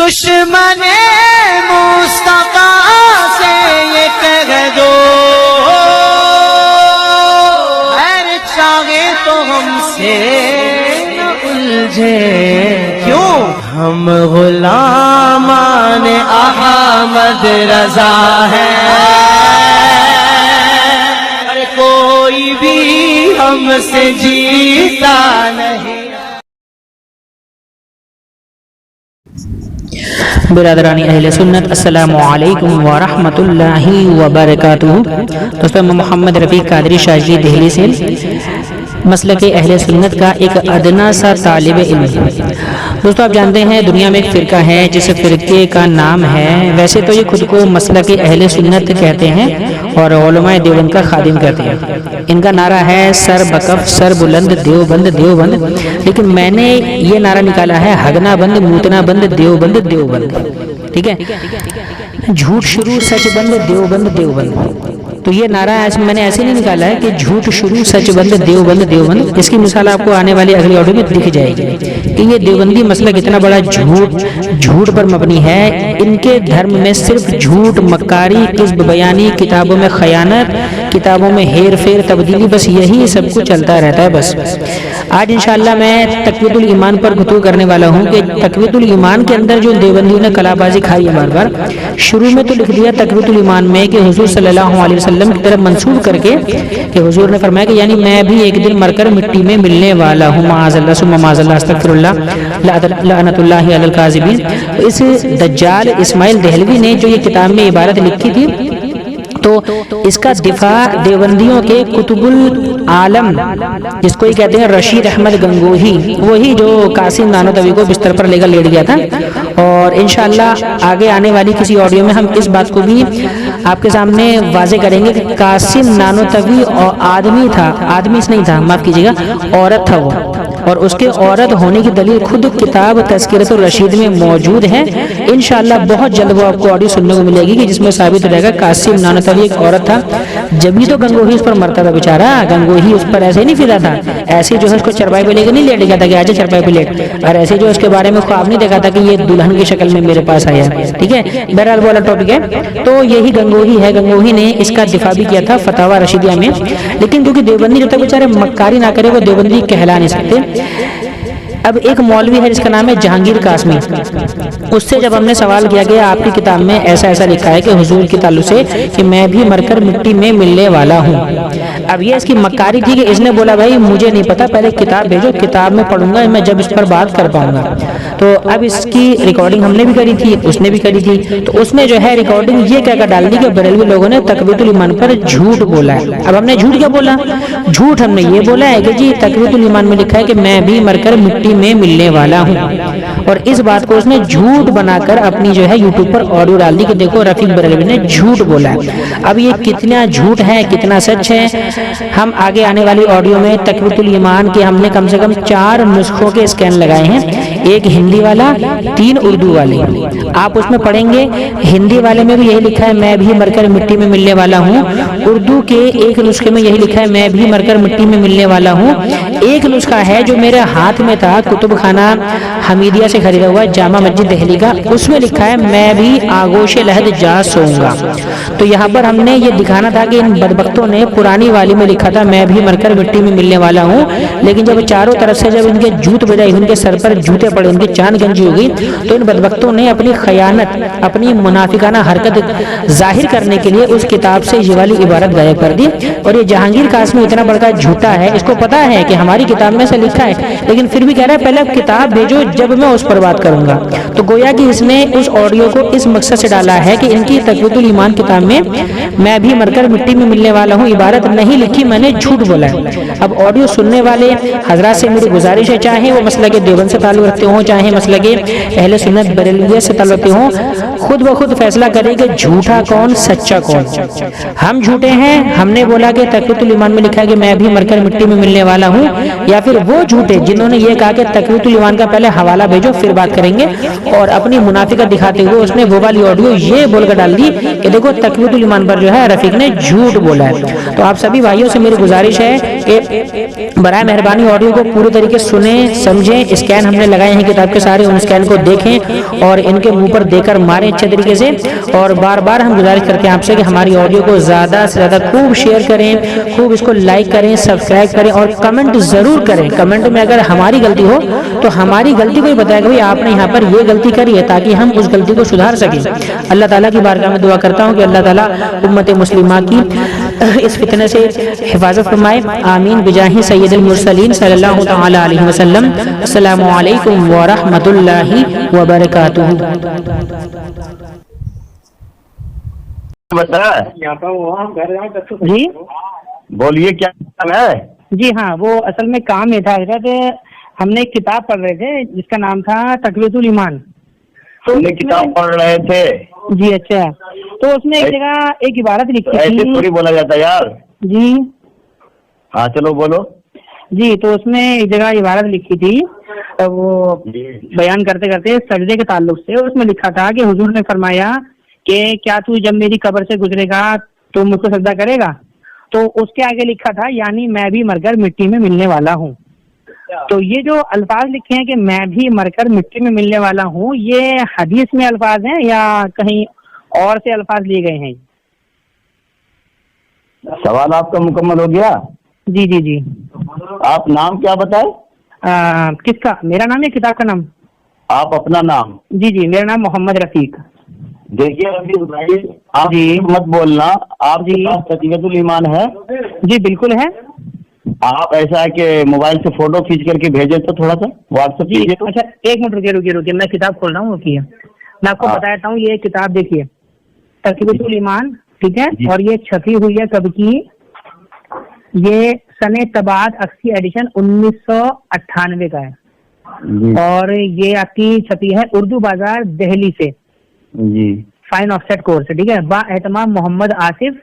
دشمن مصطفیٰ سے یہ کہہ دو خیر چاہے تو ہم سے نہ الجھے، کیوں ہم غلامان احمد رضا ہیں، کوئی بھی ہم سے جیتا نہیں۔ برادران اہل سنت، السلام علیکم ورحمۃ اللہ وبرکاتہ۔ دوستو، میں محمد رفیق قادری شاذلی دہلی سے مسلک اہل سنت کا ایک ادنا سا طالب علم۔ دوستو، آپ جانتے ہیں دنیا میں ایک فرقہ ہے جس فرقے کا نام ہے، ویسے تو یہ خود کو مسلک اہل سنت کہتے ہیں اور علماء دیوبند کا خادم کہتے ہیں۔ ان کا نعرہ ہے سر بکف سر بلند دیوبند دیوبند، لیکن میں نے یہ نعرہ نکالا ہے ہگنا بند موتنا بند دیوبند دیوبند، ٹھیک ہے؟ جھوٹ شروع سچ بند دیوبند دیوبند۔ تو یہ نعرہ میں نے ایسے نہیں نکالا ہے کہ جھوٹ شروع سچ بند دیوبند دیوبند۔ اس کی مثال آپ کو آنے والی اگلی آڈیو میں دکھ جائے گی کہ یہ دیوبندی مسلک اتنا بڑا جھوٹ پر مبنی ہے۔ ان کے دھرم میں صرف جھوٹ، مکاری، کذب بیانی، کتابوں میں خیانت، کتابوں میں ہیر پھیر تبدیلی، بس یہی سب کچھ چلتا رہتا ہے۔ بس آج انشاءاللہ میں تقویۃ الایمان پر گفتگو کرنے والا ہوں کہ تقویۃ الایمان کے اندر جو دیوبندیوں نے کلا بازی کھائی ہے بار بار۔ شروع میں تو لکھ دیا تقویۃ الایمان میں کہ حضور صلی اللہ علیہ وسلم کی طرف منسوب کر کے کہ حضور نے فرمایا کہ یعنی میں بھی ایک دن مر کر مٹی میں ملنے والا ہوں، معاذ اللہ ثم معاذ اللہ استغفر اللہ لعنت اللہ علی الکاذبین۔ اس دجال اسماعیل دہلوی نے جو یہ کتاب میں عبارت لکھی تھی، تو اس کا دفاع دیوبندیوں کے قطب العالم جس کو یہ کہتے ہیں رشید احمد گنگوہی، وہی جو قاسم نانوتوی کو بستر پر لے کر لیٹ گیا تھا۔ اور انشاءاللہ آگے آنے والی کسی آڈیو میں ہم اس بات کو بھی آپ کے سامنے واضح کریں گے کہ قاسم نانوتوی اور آدمی تھا، آدمی اس نہیں تھا، معاف کیجیے گا، عورت تھا وہ، اور اس کے عورت ہونے کی دلیل خود کتاب تذکرۃ الرشید میں موجود ہے۔ انشاءاللہ بہت جلد وہ آپ کو آڈیو سننے کو ملے گی کہ جس میں ثابت ہو جائے گا قاسم نانوتوی ایک عورت تھا، جبھی تو گنگوہی اس پر مرتا تھا بیچارہ۔ گنگوہی اس پر ایسے ہی نہیں پھرا تھا، ایسے جو ہے اس کو چرپائی پہ لے کے نہیں لیٹ گیا تھا کہ آجا چرپائی پہ لیٹ، اور ایسے جو اس کے بارے میں خواب نہیں دیکھا تھا کہ یہ دلہن کی شکل میں میرے پاس آیا، ٹھیک ہے؟ بہرحال وہ والا ٹاپک ہے۔ تو یہی گنگوہی ہے، گنگوہی نے اس کا دفاع بھی کیا تھا فتاوی رشیدیہ میں، لیکن کیونکہ دیوبندی جب تک بیچارے مکاری نہ کرے وہ دیوبندی کہلا نہیں سکتے۔ اب ایک مولوی ہے جس کا نام ہے جہانگیر قاسمی، اس سے جب ہم نے سوال کیا کہ آپ کی کتاب میں ایسا ایسا لکھا ہے کہ حضور کے تعلق سے کہ میں بھی مر کر مٹی میں ملنے والا ہوں، اب یہ اس کی مکاری تھی کہ اس نے بولا بھائی مجھے نہیں پتا، پہلے کتاب بھیجو، کتاب میں پڑھوں گا میں جب اس پر بات کر پاؤں گا۔ تو اب اس کی ریکارڈنگ ہم نے بھی کری تھی، اس نے بھی کری تھی، تو اس نے جو ہے ریکارڈنگ یہ کہہ کر ڈال دی کہ بریلوی لوگوں نے تقویۃ الایمان پر جھوٹ بولا ہے۔ اب ہم نے جھوٹ کیا بولا؟ جھوٹ ہم نے یہ بولا ہے کہ جی تقویۃ الایمان میں لکھا ہے کہ میں بھی مر کر مٹی میں ملنے والا ہوں، اور اس بات کو اس نے جھوٹ بنا کر اپنی جو ہے یوٹیوب پر آڈیو ڈال دی کہ دیکھو رفیق بریلوی نے جھوٹ بولا ہے۔ اب یہ کتنا جھوٹ ہے کتنا سچ ہے، ہم آگے آنے والی آڈیو میں تقویۃ الایمان کے ہم نے کم سے کم 4 نسخوں کے اسکین لگائے ہیں، ایک ہندی والا، 3 اردو والے۔ آپ اس میں پڑھیں گے ہندی والے میں بھی یہی لکھا ہے میں بھی مر کر مٹی میں ملنے والا ہوں، اردو کے ایک نسخے میں یہی لکھا ہے میں بھی مر کر مٹی میں ملنے والا ہوں۔ ایک نسخہ ہے جو میرے ہاتھ میں تھا کتب خانہ حمیدیہ سے خریدا ہوا جامع مسجد دہلی کا، اس میں لکھا ہے میں بھی آغوش لحد جا سوؤں گا۔ تو یہاں پر ہم نے یہ دکھانا تھا کہ ان بدبختوں نے پرانی والی میں لکھا تھا میں بھی مر کر مٹی میں ملنے والا ہوں، لیکن جب چاروں طرف سے جب ان کے جوت بجائے، ان کے سر پر جوتے پڑے، ان کی چاند گنجی ہو گئی، تو ان بدبختوں نے اپنی خیانت، اپنی منافقانہ حرکت ظاہر کرنے کے لیے اس کتاب سے یہ والی عبارت غائب کر دی۔ اور یہ جہانگیر قاسمی اتنا بڑا جھوٹا ہے، اس کو پتا ہے کہ ہماری کتاب میں سے لکھا ہے، لیکن پھر بھی کہہ رہا ہے پہلے کتاب بھیجو جب میں اس پر بات کروں گا۔ تو گویا کہ اس نے اس آڈیو کو اس مقصد سے ڈالا ہے کہ ان کی تقویۃ الایمان کتاب میں میں بھی مر کر مٹی میں ملنے والا ہوں عبارت نہیں لکھی، میں نے جھوٹ بولا ہے۔ اب آڈیو سننے والے حضرات سے میری گزارش ہے، چاہے وہ مسلک دیوبند سے تعلق رکھتے ہوں، چاہے مسلک اہل سنت بریلویہ سے تعلق رکھتے ہوں، خود بخود فیصلہ کرے کہ جھوٹا کون سچا کون۔ ہم جھوٹے ہیں، ہم نے بولا کہ تقویۃ الایمان میں لکھا ہے کہ میں بھی مر کر مٹی میں ملنے والا ہوں، یا پھر وہ جھوٹے جنہوں نے یہ کہا کہ تقویۃ الایمان کا پہلے حوالہ بھیجو پھر بات کریں گے، اور اپنی منافقت دکھاتے ہوئے اس نے وہ والی آڈیو یہ بول کر ڈال دی کہ دیکھو تقویۃ الایمان پر جو ہے رفیق نے جھوٹ بولا ہے۔ تو آپ سبھی بھائیوں سے میری گزارش ہے کہ برائے مہربانی آڈیو کو پورے طریقے سنیں، سمجھیں، اسکین ہم نے لگائے آئے ہیں کتاب کے سارے ان اسکین کو دیکھیں اور ان کے منہ پر دے کر ماریں اچھے طریقے سے. اور بار بار ہم گزارش کرتے ہیں آپ سے کہ ہماری آڈیو کو زیادہ سے زیادہ خوب شیئر کریں, خوب اس کو لائک کریں, سبسکرائب کریں اور کمنٹ ضرور کریں. کمنٹ میں اگر ہماری غلطی ہو تو ہماری غلطی کو ہی بتائے گا, آپ نے یہاں پر یہ غلطی کری ہے, تاکہ ہم اس غلطی کو سدھار سکیں. اللہ تعالیٰ کی بارگاہ میں دعا کرتا ہوں کہ اللہ تعالیٰ امت مسلمہ کی اس فتنہ سے حفاظت فرمائے. آمین بجاہ سید المرسلین صلی اللہ تعالی علیہ وسلم. السلام علیکم ورحمۃ اللہ وبرکاتہ. جی بولیے کیا کام ہے؟ جی ہاں, وہ اصل میں کام یہ تھا حضرت, ہم نے ایک کتاب پڑھ رہے تھے جس کا نام تھا تقویۃ الایمان. تم نے کتاب پڑھ رہے تھے؟ جی اچھا, تو اس میں ایک جگہ ایک عبارت لکھی ایسے تھی. تھوڑی بولا جاتا یار. جی ہاں چلو بولو. جی, تو اس میں ایک جگہ عبارت لکھی تھی, وہ بیان کرتے کرتے سجدے کے تعلق سے اس میں لکھا تھا کہ حضور نے فرمایا کہ کیا تو جب میری قبر سے گزرے گا تو مجھ کو سجدہ کرے گا؟ تو اس کے آگے لکھا تھا یعنی میں بھی مر کر مٹی میں ملنے والا ہوں. تو یہ جو الفاظ لکھے ہیں کہ میں بھی مر کر مٹی میں ملنے والا ہوں, یہ حدیث میں الفاظ ہیں یا کہیں اور سے الفاظ لیے گئے ہیں؟ سوال آپ کا مکمل ہو گیا؟ جی جی جی. آپ نام کیا بتائے؟ کس کا؟ میرا نام یا کتاب کا نام؟ آپ اپنا نام. جی جی, میرا نام محمد رفیق. دیکھیے رفیق بھائی, آپ جی مت بولنا. آپ جی کے پاس تقویۃ الایمان ہے؟ جی بالکل ہے. آپ ایسا ہے کہ موبائل سے فوٹو کھینچ کر کے بھیجیں تو تھوڑا سا واٹس ایپ جی کیجیے. تو اچھا ایک منٹ رکیے, میں کتاب کھول رہا ہوں, رکیے میں آپ کو ہاں. بتاتا ہوں. یہ کتاب دیکھیے تقویۃ الایمان, ٹھیک ہے, جی. اور یہ چھپی ہوئی ہے کب کی؟ یہ سن طباعت 80 ایڈیشن 1998 کا ہے, جی اور یہ آپ کی چھپی ہے اردو بازار دہلی سے. جی فائن آف سیٹ کورس, ٹھیک ہے, با اہتمام محمد آصف,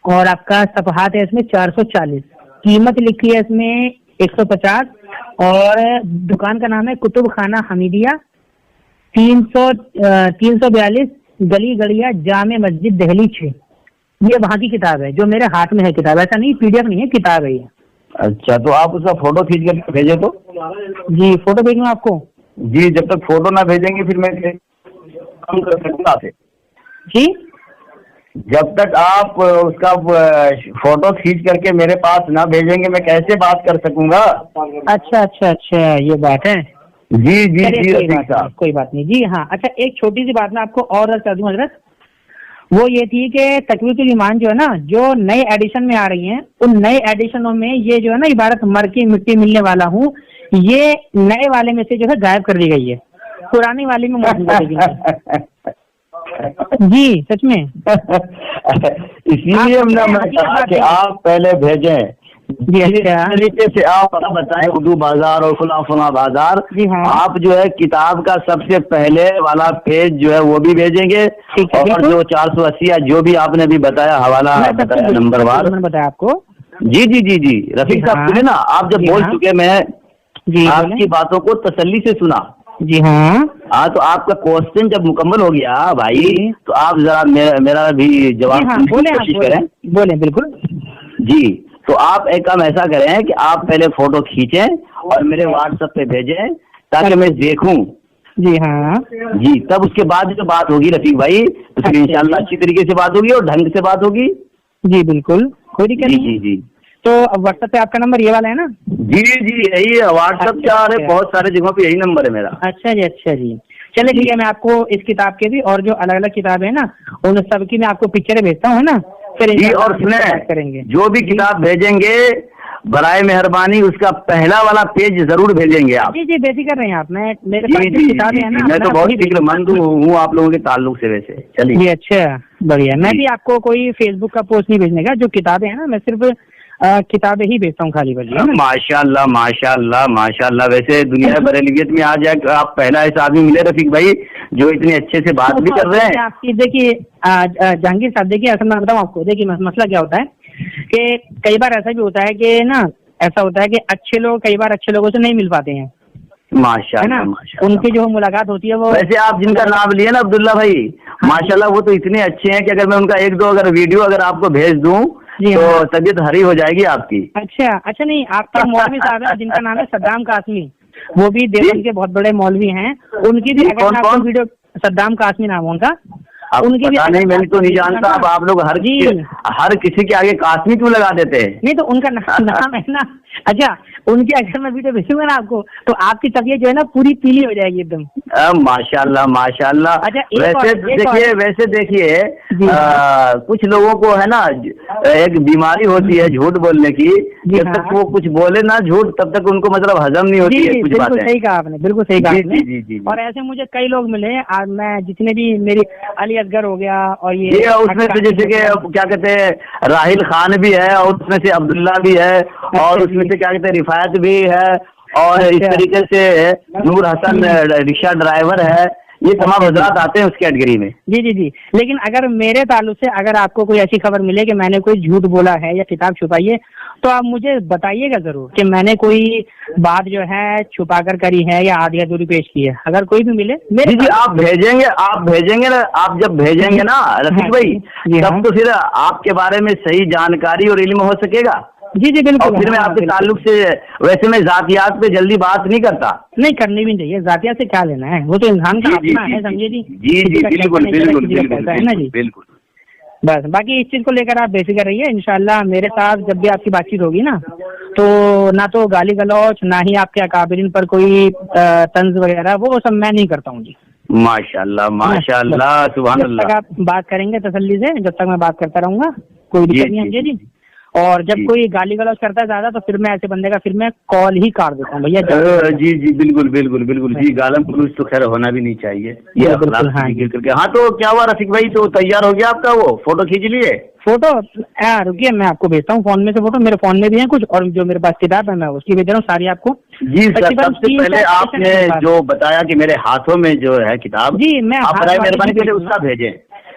اور آپ کا صفحات ہے اس میں 440. قیمت لکھی ہے اس میں 150, اور دکان کا نام ہے کتب خانہ حمیدیہ, 342 گلی گڑیا جامع مسجد دہلی 6. یہ وہاں کی کتاب ہے جو میرے ہاتھ میں ہے. کتاب ایسا نہیں پی ڈی ایف نہیں ہے, کتاب ہے یہ. اچھا, تو آپ اس کا فوٹو کھینچ کر کے بھیجیں تو. جی فوٹو بھیجوں آپ کو؟ جی, جب تک فوٹو نہ بھیجیں گے پھر میں کام کر سکوں آپ سے. جی جب تک آپ اس کا فوٹو کھینچ کر کے میرے پاس نہ بھیجیں گے میں کیسے بات کر سکوں گا؟ اچھا اچھا اچھا, یہ بات ہے. جی جی جی رفیق صاحب, کوئی بات نہیں. جی ہاں, اچھا ایک چھوٹی سی بات میں آپ کو اور عرض کر دوں حضرت, وہ یہ تھی کہ تقویۃ الایمان جو ہے نا, جو نئے ایڈیشن میں آ رہی ہیں, ان نئے ایڈیشنوں میں یہ جو ہے نا عبارت مر کی مٹی ملنے والا ہوں, یہ نئے والے میں سے جو ہے غائب کر دی گئی ہے. پرانی والی میں موجود ہے. جی سچ میں. اسی لیے ہم نے کہا کہ آپ پہلے بھیجیں. جی اچھا, طریقے سے آپ بتائیں اردو بازار اور فلاں بازار. جی ہاں, آپ جو ہے کتاب کا سب سے پہلے والا پیج جو ہے وہ بھی بھیجیں گے, اور جو 480 یا جو بھی آپ نے بھی بتایا حوالہ بتایا نمبر وار بتایا آپ کو. جی جی جی جی رفیق صاحب سنیں نا, آپ جب بول چکے میں آپ کی باتوں کو تسلی سے سنا. جی ہاں ہاں, تو آپ کا کوشچن جب مکمل ہو گیا بھائی تو آپ ذرا میرا بھی جواب کوشش کریں. بولیں بالکل. جی, تو آپ ایک کام ایسا کریں کہ آپ پہلے فوٹو کھینچیں اور میرے واٹس ایپ پہ بھیجیں تاکہ میں دیکھوں. جی ہاں جی, تب اس کے بعد جو بات ہوگی رفیق بھائی تو پھر انشاءاللہ اچھی طریقے سے بات ہوگی اور ڈھنگ سے بات ہوگی. جی بالکل, کوئی دقت نہیں. جی جی. تو واٹس ایپ پہ آپ کا نمبر یہ والا ہے نا؟ جی جی یہی ہے واٹس ایپ. کیا ہے, بہت سارے جگہوں پہ یہی نمبر ہے میرا. اچھا جی اچھا جی, چلے ٹھیک ہے, میں آپ کو اس کتاب کے بھی اور جو الگ الگ کتابیں ہیں نا ان سب کی میں آپ کو پکچریں بھیجتا ہوں, ہے نا. جی, اور سنیں جو بھی کتاب بھیجیں گے برائے مہربانی اس کا پہلا والا پیج ضرور بھیجیں گے آپ. جی جی, بے فکر رہیں آپ. میں میرے پاس کتابیں ہیں نا, میں تو بہت فکر مند ہوں آپ لوگوں کے تعلق سے. ویسے چلیے جی اچھا بڑھیا. میں بھی آپ کو کوئی فیس بک کا پوسٹ نہیں بھیجنے کا. جو کتابیں ہیں نا میں صرف کتابیں ہی بیچتا ہوں خالی بڑی. ماشاء اللہ ماشاء اللہ ماشاء اللہ. ویسے دنیا بریلیت میں آ جائے آپ پہلا ایسا آدمی ملے رفیق بھائی جو اتنے اچھے سے بات بھی کر رہے ہیں. آپ کی دیکھیے جہانگیر صاحب, دیکھیے اصل میں بتاؤں آپ کو, دیکھیے مسئلہ کیا ہوتا ہے کہ کئی بار ایسا بھی ہوتا ہے کہ نا, ایسا ہوتا ہے کہ اچھے لوگ کئی بار اچھے لوگوں سے نہیں مل پاتے ہیں. ماشاء اللہ, ان کی جو ملاقات ہوتی ہے وہ, ویسے آپ جن کا نام لیے نا عبداللہ بھائی, ماشاء اللہ وہ تو اتنے اچھے ہیں کہ اگر میں ان کا ایک دو اگر ویڈیو اگر آپ کو بھیج دوں تو طبیعت ہری ہو جائے گی آپ کی. اچھا اچھا, نہیں آپ کے مولوی صاحب ہیں جن کا نام ہے صدام قاسمی, وہ بھی دیوبند کے بہت بڑے مولوی ہیں, ان کی بھی اگر آپ کو ویڈیو, صدام قاسمی نام ہے ان کا, ان کی بھی نہیں, میں تو نہیں جانتا. اب آپ لوگ ہر کسی کے آگے قاسمی کیوں لگا دیتے ہیں؟ نہیں تو ان کا نام ہے نا. اچھا, ان کی اگر میں ویڈیو بھیجوں گا نا آپ کو تو آپ کی طبیعت جو ہے نا پوری پیلی ہو جائے گی ایک دم. ماشاء اللہ ماشاء اللہ. اچھا ویسے دیکھیے کچھ لوگوں کو ہے نا ایک بیماری ہوتی ہے جھوٹ بولنے کی, جب تک وہ کچھ بولے نا جھوٹ تب تک ان کو مطلب ہضم نہیں ہوتی ہے کچھ باتیں. صحیح کہا آپ نے, بالکل صحیح کہا. جی. اور ایسے مجھے کئی لوگ ملے, میں جتنے بھی میری علی اصغر ہو گیا اور یہ اس میں سے جیسے کہ کیا کہتے ہیں راحیل خان بھی ہے, اور اس میں سے عبداللہ بھی ہے, اور اس میں سے کیا کہتے ہیں رفایت بھی ہے, اور اس طریقے سے نور حسن رکشہ ڈرائیور ہے. یہ تمام حضرات آتے ہیں اس کیٹیگری میں. جی. لیکن اگر میرے تعلق سے اگر آپ کو کوئی ایسی خبر ملے کہ میں نے کوئی جھوٹ بولا ہے یا کتاب چھپائی ہے تو آپ مجھے بتائیے گا ضرور کہ میں نے کوئی بات جو ہے چھپا کر کری ہے یا آدھی ادھوری پیش کی ہے. اگر کوئی بھی ملے جی آپ بھیجیں گے نا, آپ جب بھیجیں گے نا رفیق بھائی تب تو پھر آپ کے بارے میں صحیح جانکاری اور علم ہو سکے گا. جی بالکل. پھر میں آپ کے تعلق سے ویسے میں ذاتیات پہ جلدی بات نہیں کرتا. نہیں کرنی بھی چاہیے, ذاتیات سے کیا لینا ہے, وہ تو انسان کا اپنا ہے, سمجھے جی. جی بالکل ہے نا جی, بالکل. بس باقی اس چیز کو لے کر آپ بے فکر رہیے. انشاءاللہ میرے ساتھ جب بھی آپ کی بات چیت ہوگی نا تو نہ تو گالی گلوچ نہ ہی آپ کے اکابرین پر کوئی طنز وغیرہ وہ سب میں نہیں کرتا ہوں جی. ماشاء اللہ سبحان اللہ. جب تک آپ بات کریں گے تسلی سے, جب تک میں بات کرتا رہوں گا, کوئی دقت نہیں ہے جی. اور جب کوئی گالی گلوچ کرتا ہے زیادہ تو پھر میں ایسے بندے کا پھر میں کال ہی کاٹ دیتا ہوں بھیا. جی بالکل جی. گالم گلوچ تو خیر ہونا بھی نہیں چاہیے. ہاں تو کیا ہوا رفیق بھائی, تو تیار ہو گیا آپ کا وہ فوٹو کھینچ لیے؟ فوٹو رکیے میں آپ کو بھیجتا ہوں فون میں سے فوٹو. میرے فون میں بھی ہیں کچھ, اور جو میرے پاس کتاب ہے میں اس کی بھیج رہا ہوں ساری آپ کو. جی سر, سب سے پہلے آپ نے جو بتایا کہ میرے ہاتھوں میں جو ہے کتاب, جی میں برائے مہربانی پہلے اس کا بھیجیں.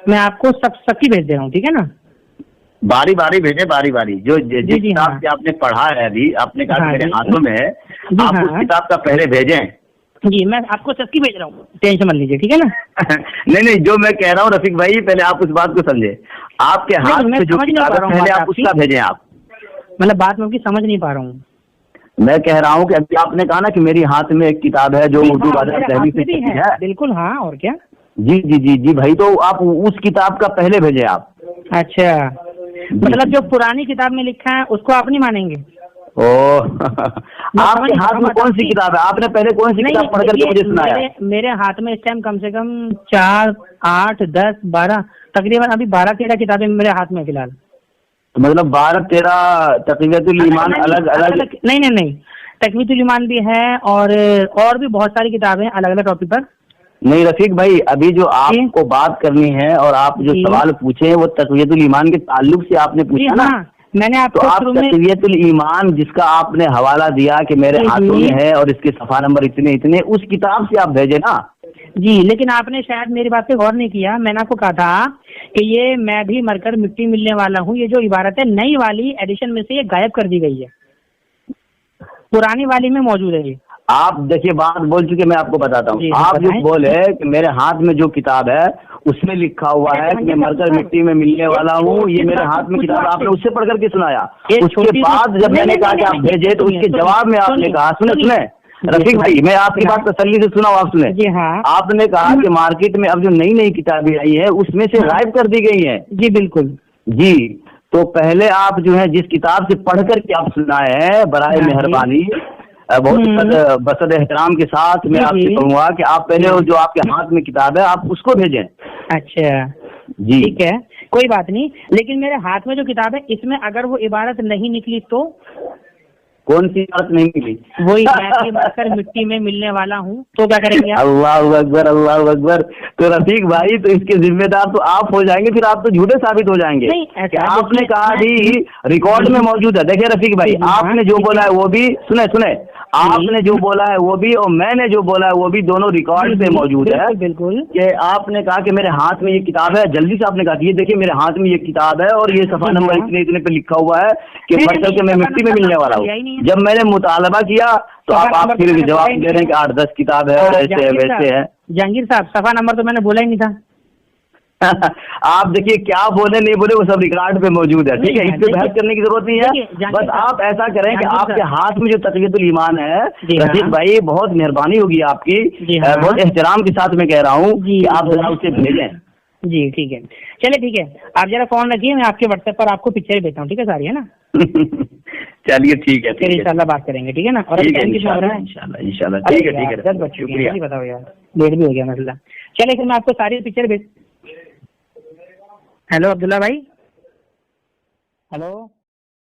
میں آپ کو سب کی بھیج دے رہا ہوں, ٹھیک ہے نا. باری بھیجیں, باری جو جس کتاب سے آپ نے پڑھا ہے ابھی آپ نے کہا میرے ہاتھوں میں ہے, آپ اس کتاب کا پہلے بھیجیں. جی میں آپ کو سب کی بھیج رہا ہوں, ٹینشن مت لیجیے, ٹھیک ہے نا. نہیں جو میں کہہ رہا ہوں رفیق بھائی پہلے آپ اس بات کو سمجھیں. آپ کے ہاتھ میں جو کتاب ہے پہلے آپ اس کا بھیجیں. آپ مطلب بات میں سمجھ نہیں پا رہا ہوں. میں کہہ رہا ہوں کہ ابھی آپ نے کہا نا کہ میری ہاتھ میں ایک کتاب ہے جو اردو بادشاہ دہلی سے چھپی ہے. بالکل ہاں, اور کیا. جی بھائی, تو آپ اس کتاب کا پہلے بھیجیں آپ. اچھا, مطلب جو پرانی کتاب میں لکھا ہے اس کو آپ نہیں مانیں گے؟ آپ کے ہاتھ میں کون سی کتاب ہے؟ آپ نے پہلے کون سی کتاب پڑھ کر کے مجھے سنایا؟ میرے ہاتھ میں اس ٹائم کم سے کم 4, 8, 10, 12 تقریباً ابھی 12-13 کتابیں میرے ہاتھ میں فی الحال. مطلب 12-13 تقویۃ الایمان الگ نہیں تقویۃ الایمان بھی ہے اور بھی بہت ساری کتابیں الگ الگ ٹاپک پر. نہیں رفیق بھائی, ابھی جو آپ کو بات کرنی ہے اور آپ جو سوال پوچھے وہ تقویۃ الایمان کے تعلق سے آپ نے پوچھا نا, میں نے آپ کو تقویۃ الایمان جس کا آپ نے حوالہ دیا کہ میرے ہاتھوں میں ہے اور اس کے صفحہ نمبر اتنے اس کتاب سے آپ بھیجے نا. جی لیکن آپ نے شاید میری بات پہ غور نہیں کیا. میں نے آپ کو کہا تھا کہ یہ میں بھی مر کر مٹی ملنے والا ہوں, یہ جو عبارت ہے نئی والی ایڈیشن میں سے یہ غائب کر دی گئی ہے, پرانی والی میں موجود ہے. یہ آپ دیکھیے بات بول چکے, میں آپ کو بتاتا ہوں. آپ جو بولے کہ میرے ہاتھ میں جو کتاب ہے اس میں لکھا ہوا ہے کہ میں مر کر مٹی میں ملنے والا ہوں, یہ میرے ہاتھ میں کتاب, آپ نے اس سے پڑھ کر کے سنایا. اس کے بعد جب میں نے کہا کہ آپ بھیجے تو اس کے جواب میں آپ نے کہا, سنیں رفیق بھائی میں آپ کی بات تسلی سے سنا, آپ سنیں. آپ نے کہا کہ مارکیٹ میں اب جو نئی کتابیں آئی ہیں اس میں سے غائب کر دی گئی ہیں. جی بالکل جی. تو پہلے آپ جو ہے جس کتاب سے پڑھ کر کے آپ سنائے ہیں برائے مہربانی بہت بصد احترام کے ساتھ میں آپ سے کہوں گا کہ آپ پہلے جو آپ کے ہاتھ میں کتاب ہے آپ اس کو بھیجیں. اچھا جی ٹھیک ہے, کوئی بات نہیں. لیکن میرے ہاتھ میں جو کتاب ہے اس میں اگر وہ عبارت نہیں نکلی تو کون سی بات نہیں ملی؟ وہی میں مر کر مٹی میں ملنے والا ہوں, تو کیا کریں گے؟ اللہ اکبر اللہ اکبر. تو رفیق بھائی تو اس کے ذمہ دار تو آپ ہو جائیں گے, پھر آپ تو جھوٹے ثابت ہو جائیں گے. آپ نے کہا بھی ریکارڈ میں موجود ہے. دیکھیں رفیق بھائی, آپ نے جو بولا ہے وہ بھی سنیں آپ نے جو بولا ہے وہ بھی اور میں نے جو بولا ہے وہ بھی دونوں ریکارڈ پہ موجود ہے. بالکل کہ آپ نے کہا کہ میرے ہاتھ میں یہ کتاب ہے, جلدی سے آپ نے کہا کہ یہ دیکھیں میرے ہاتھ میں یہ کتاب ہے اور یہ صفحہ نمبر اتنے پہ لکھا ہوا ہے کہ مر کر کے میں مٹی میں ملنے والا ہوں. جب میں نے مطالبہ کیا تو آپ پھر جواب دے رہے ہیں کہ 8-10 کتاب ہے, ایسے ویسے ہے. جہانگیر صاحب صفحہ نمبر تو میں نے بولا ہی نہیں تھا. آپ دیکھیے کیا بولے نہیں بولے وہ سب ریکارڈ پہ موجود ہے، ٹھیک ہے، اس پہ بحث کرنے کی ضرورت نہیں ہے. بس آپ ایسا کریں کہ آپ کے ہاتھ میں جو تقویت الایمان ہے رفیق بھائی، بہت مہربانی ہوگی آپ کی، بہت احترام کے ساتھ میں کہہ رہا ہوں کہ آپ ذرا اسے بھیجیں. جی ٹھیک ہے، چلے ٹھیک ہے، آپ ذرا فون رکھیے، میں آپ کے واٹس ایپ پر آپ کو پکچر بھیجتا ہوں، ٹھیک ہے ساری، ہے نا؟ چلیے ٹھیک ہے، پھر انشاءاللہ بات کریں گے، ٹھیک ہے نا؟ اور انشاءاللہ ٹھیک ہے، ٹھیک ہے، شکریہ. بتاؤ یار، لیٹ بھی ہو گیا مسئلہ. چلے پھر میں آپ کو ساری پکچر بھیج. ہیلو عبداللہ بھائی، ہیلو.